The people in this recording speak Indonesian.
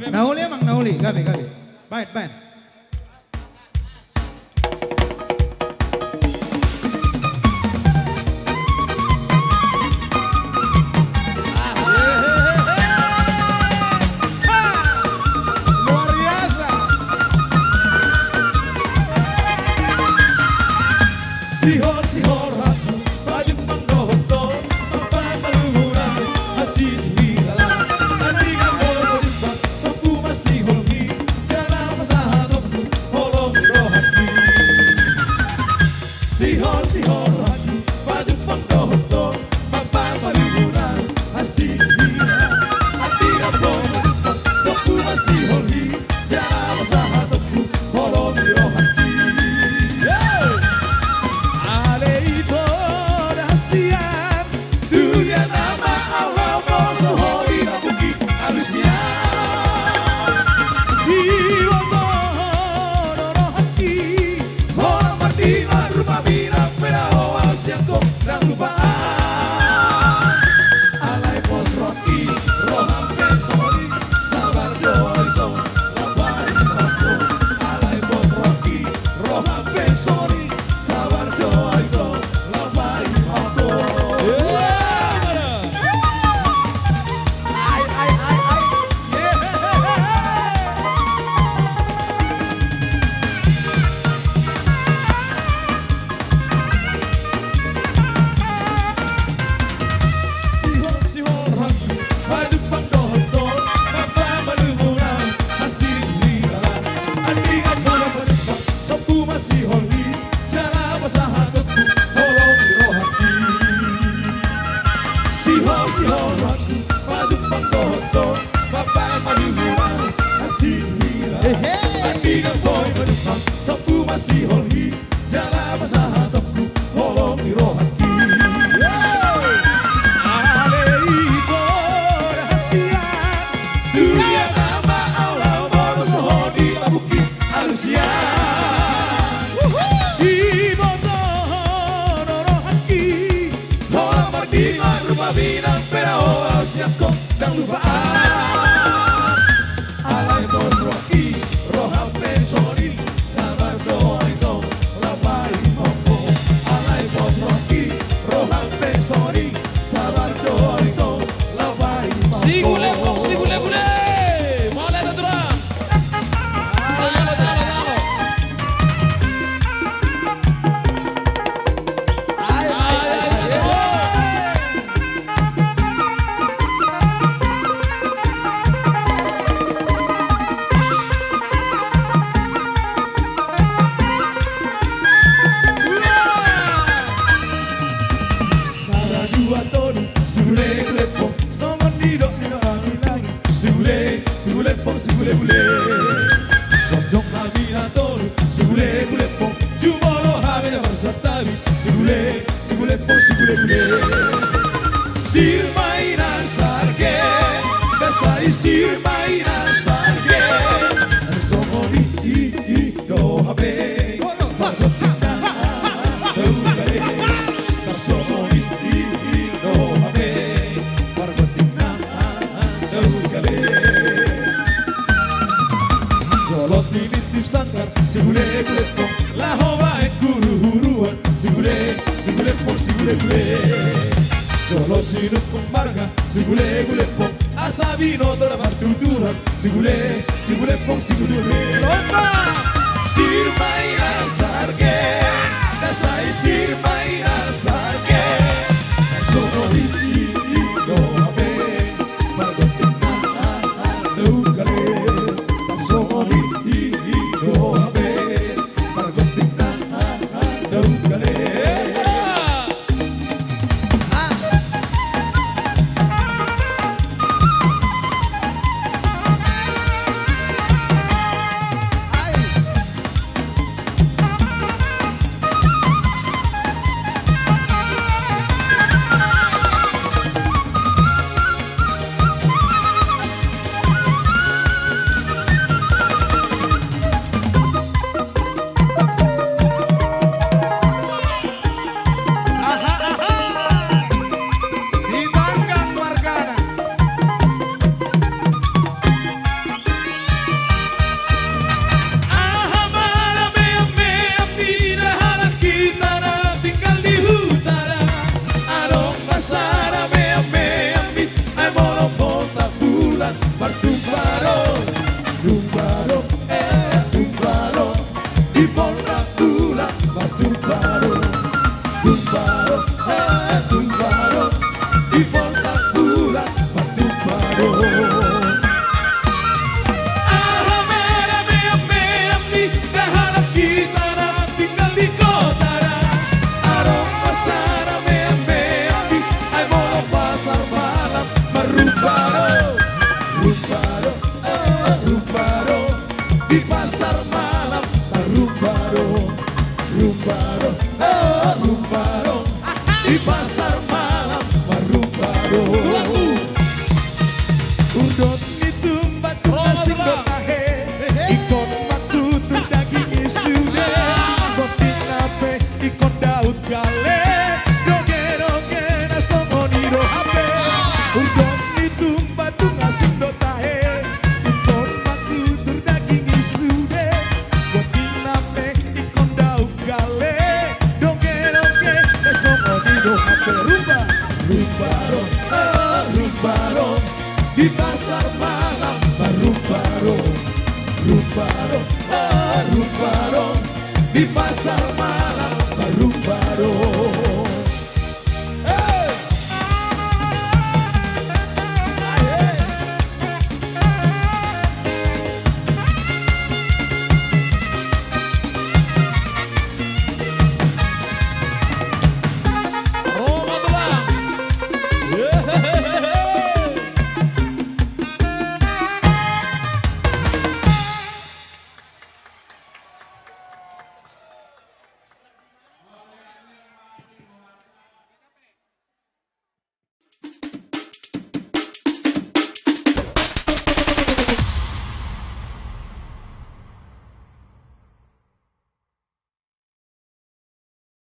Nauli emang nauli, gabi. Baik. Luar biasa. Sihor hatu baju manggoto papan maluhuran masih hilang nanti kamu berimbang sapu masih holgi jangan masahatku holong rohati Sihor hatu baju manggoto papan maluhuran masih hilang nanti kamu berimbang sapu masih holgi jangan masahatku holong rohati Dunia nama Allah bosoh di bukit alusnya Jiwa dono hati Orang martina rupa binang peraho asianko dan lupaan Alai pos roti roham kesori sabar doito lapai mampu Alai pos roti roham kesori sabar doito lapai mampu masih holhi jangan masalah topku holong di rohati Aleiko rahasia dunia nama Allah bosoh di bukit alusia Ibu dono rohati orang berdingan rupa binang peraho asianko dan lupaan Alai bos roki roham pensori sabar doito lapai mampu Alai bos roki roham pensori sabar doito lapai mampu Sigule, boleh tuturang. Sara dua tonu sugule pom somon nido angilangi sugule pom sugule Jom hamina tonu sugule pom jumolo hamina bersatabi sugule pom sugule Sir mainan sarge besai sir mainan sarge somoni do habe Sigule pom la hova e guru huruan Sigule Jolo sinuk kumbarga Sigule pom asabino terabar tuturan Sigule pom Lomba Sir mainan sarge Dasai sir